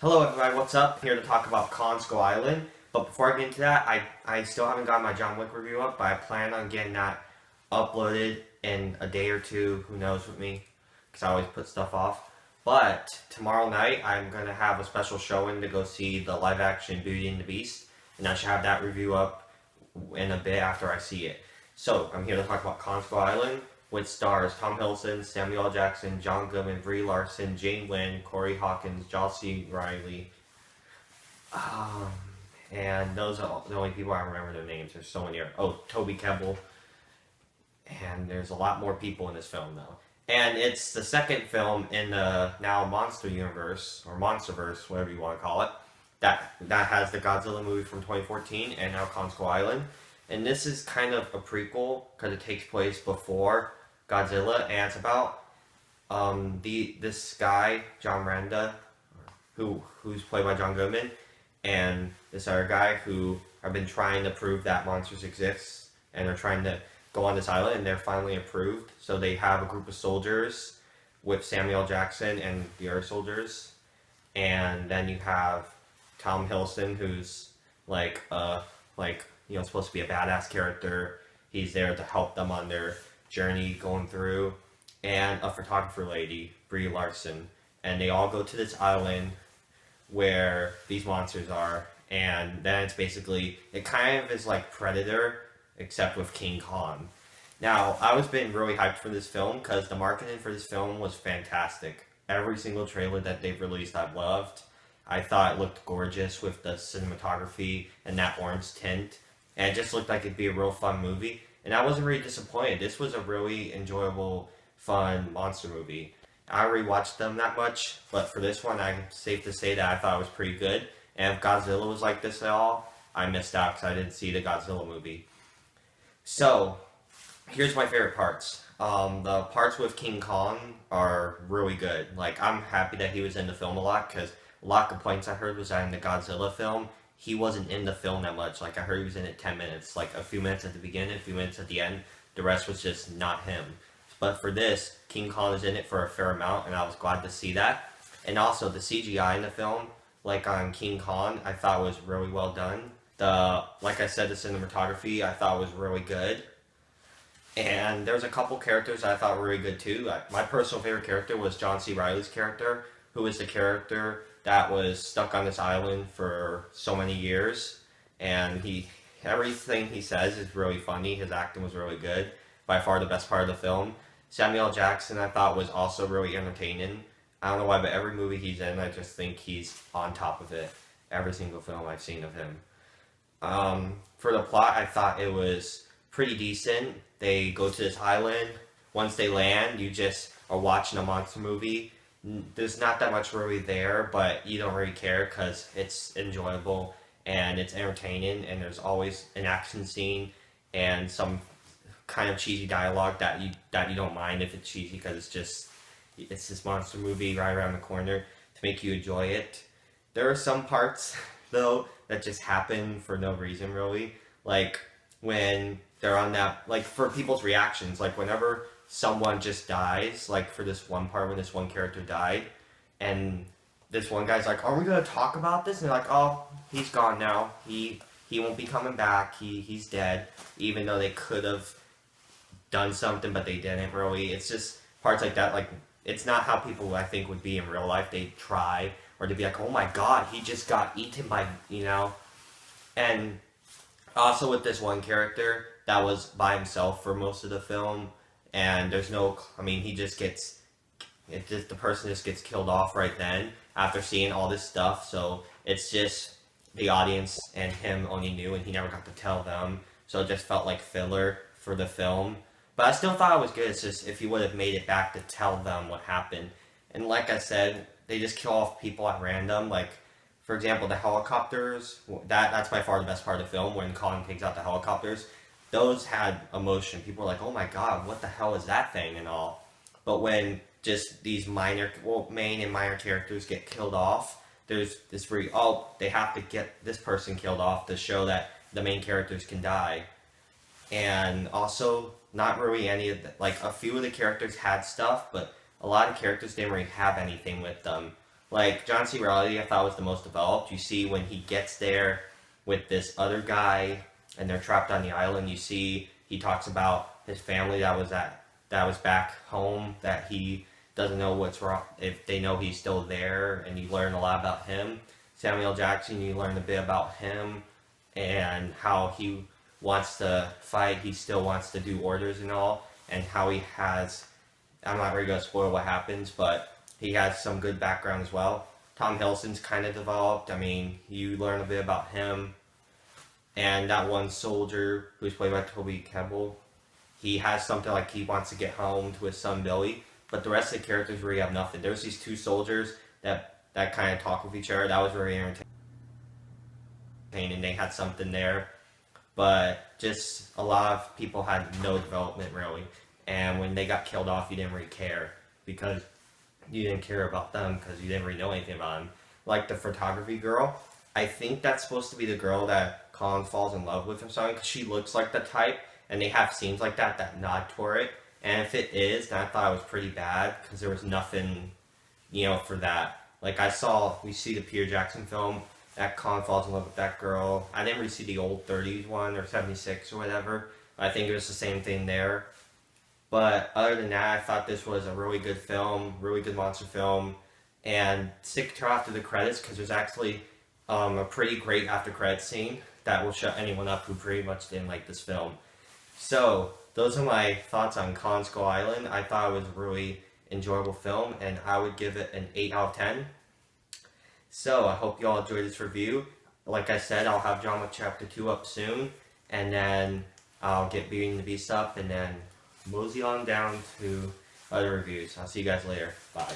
Hello everybody, what's up? Here to talk about Kong Skull Island. But before I get into that, I still haven't got my John Wick review up, but I plan on getting that uploaded in a day or two, who knows with me, because I always put stuff off. But tomorrow night, I'm going to have a special showing to go see the live action Beauty and the Beast, and I should have that review up in a bit after I see it. So, I'm here to talk about Kong Skull Island, which stars Tom Hiddleston, Samuel L. Jackson, John Goodman, Brie Larson, Jane Lynn, Corey Hawkins, John C. Reilly. And those are the only people I remember their names. There's so many. Oh, Toby Kebbell. And there's a lot more people in this film, though. And it's the second film in the now Monster Universe, or Monsterverse, whatever you want to call it, that has the Godzilla movie from 2014 and now Kong Skull Island. And this is kind of a prequel because it takes place before Godzilla, and it's about this guy John Randa, who's played by John Goodman, and this other guy who have been trying to prove that monsters exist, and they're trying to go on this island, and they're finally approved. So they have a group of soldiers with Samuel L. Jackson and the other soldiers, and then you have Tom Hiddleston, who's supposed to be a badass character. He's there to help them on their journey going through, and a photographer lady, Brie Larson, and they all go to this island where these monsters are, and then it's basically, it kind of is like Predator, except with King Kong. Now, I was been really hyped for this film because the marketing for this film was fantastic. Every single trailer that they've released I've loved. I thought it looked gorgeous with the cinematography and that orange tint, and it just looked like it'd be a real fun movie. And I wasn't really disappointed. This was a really enjoyable, fun monster movie. I already watched them that much, but for this one, I'm safe to say that I thought it was pretty good. And if Godzilla was like this at all, I missed out because I didn't see the Godzilla movie. So, here's my favorite parts. The parts with King Kong are really good. Like, I'm happy that he was in the film a lot, because a lot of complaints I heard was that in the Godzilla film, he wasn't in the film that much. Like, I heard he was in it 10 minutes. Like, a few minutes at the beginning, a few minutes at the end. The rest was just not him. But for this, King Kong is in it for a fair amount, and I was glad to see that. And also, the CGI in the film, like on King Kong, I thought was really well done. Like I said, the cinematography I thought was really good. And there's a couple characters I thought were really good too. My personal favorite character was John C. Reilly's character, who is the character that was stuck on this island for so many years. And everything he says is really funny. His acting was really good. By far the best part of the film. Samuel L. Jackson I thought was also really entertaining. I don't know why, but every movie he's in, I just think he's on top of it. Every single film I've seen of him. For the plot, I thought it was pretty decent. They go to this island. Once they land, you just are watching a monster movie. There's not that much really there, but you don't really care because it's enjoyable and it's entertaining, and there's always an action scene and some kind of cheesy dialogue that you don't mind if it's cheesy, because it's this monster movie right around the corner to make you enjoy it. There are some parts though that just happen for no reason really, like when they're on that, like for people's reactions, like whenever someone just dies, like for this one part when this one character died, and this one guy's like, are we gonna talk about this? And they're like, oh, he's gone now, he won't be coming back, he's dead, even though they could have done something but they didn't really. It's just parts like that, like it's not how people I think would be in real life. They try, or to be like, oh my god, he just got eaten by, and also with this one character that was by himself for most of the film, and there's no, he just gets, the person just gets killed off right then after seeing all this stuff, so it's just the audience and him only knew, and he never got to tell them, so it just felt like filler for the film. But I still thought it was good. It's just if you would have made it back to tell them what happened. And like I said, they just kill off people at random. Like, for example, the helicopters, that's by far the best part of the film, when Colin takes out the helicopters. Those had emotion. People were like, oh my god, what the hell is that thing and all. But when just these main and minor characters get killed off, there's this they have to get this person killed off to show that the main characters can die. And also, not really any of the, like a few of the characters had stuff, but a lot of characters didn't really have anything with them. Like, John C. Reilly, I thought was the most developed. You see when he gets there with this other guy, and they're trapped on the island. You see he talks about his family that was back home, that he doesn't know what's wrong, if they know he's still there, and you learn a lot about him. Samuel Jackson, you learn a bit about him and how he wants to fight, he still wants to do orders and all, and how he has, I'm not really going to spoil what happens, but he has some good background as well. Tom Hiddleston's kind of developed. I mean, you learn a bit about him. And that one soldier, who's played by Toby Kebbell, he has something like he wants to get home to his son Billy, but the rest of the characters really have nothing. There's these two soldiers that kind of talk with each other. That was very entertaining. They had something there, but just a lot of people had no development really. And when they got killed off, you didn't really care because you didn't care about them because you didn't really know anything about them. Like the photography girl, I think that's supposed to be the girl that Colin falls in love with or something because she looks like the type, and they have scenes like that nod toward it. And if it is, then I thought it was pretty bad because there was nothing, for that. Like we see the Peter Jackson film that Colin falls in love with that girl. I didn't really see the old 30s one or 76 or whatever. But I think it was the same thing there. But other than that, I thought this was a really good film, really good monster film. And stick till after the credits because there's actually a pretty great after credits scene that will shut anyone up who pretty much didn't like this film. So, those are my thoughts on Kong Skull Island. I thought it was a really enjoyable film, and I would give it an 8 out of 10. So, I hope you all enjoyed this review. Like I said, I'll have John Wick Chapter 2 up soon, and then I'll get Beauty and the Beast up, and then mosey on down to other reviews. I'll see you guys later. Bye.